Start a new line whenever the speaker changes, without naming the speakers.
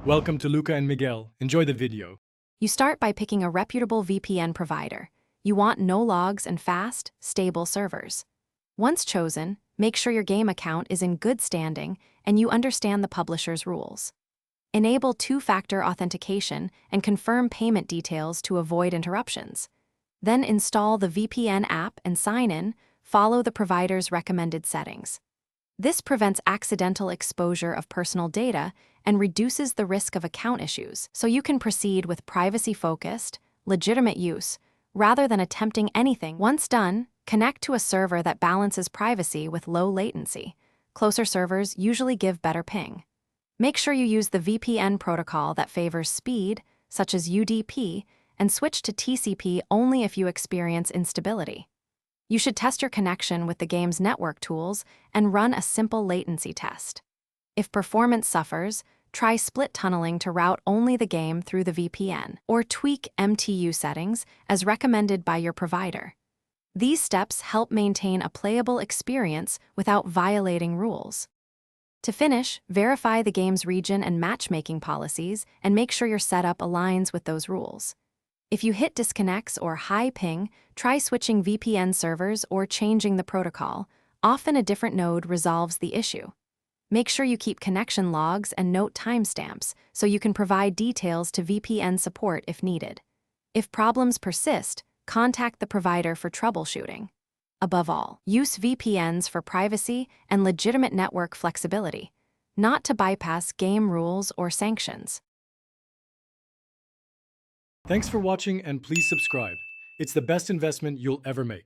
Welcome to Luca and Miguel. Enjoy the video.
You start by picking a reputable VPN provider. You want no logs and fast, stable servers. Once chosen, make sure your game account is in good standing and you understand the publisher's rules. Enable two-factor authentication and confirm payment details to avoid interruptions. Then install the VPN app and sign in. Follow the provider's recommended settings. This prevents accidental exposure of personal data and reduces the risk of account issues, so you can proceed with privacy-focused, legitimate use, rather than attempting anything. Once done, connect to a server that balances privacy with low latency. Closer servers usually give better ping. Make sure you use the VPN protocol that favors speed, such as UDP, and switch to TCP only if you experience instability. You should test your connection with the game's network tools and run a simple latency test. If performance suffers, try split tunneling to route only the game through the VPN, or tweak MTU settings as recommended by your provider. These steps help maintain a playable experience without violating rules. To finish, verify the game's region and matchmaking policies and make sure your setup aligns with those rules. If you hit disconnects or high ping, try switching VPN servers or changing the protocol. Often a different node resolves the issue. Make sure you keep connection logs and note timestamps so you can provide details to VPN support if needed. If problems persist, contact the provider for troubleshooting. Above all, use VPNs for privacy and legitimate network flexibility, not to bypass game rules or sanctions.
Thanks for watching and please subscribe. It's the best investment you'll ever make.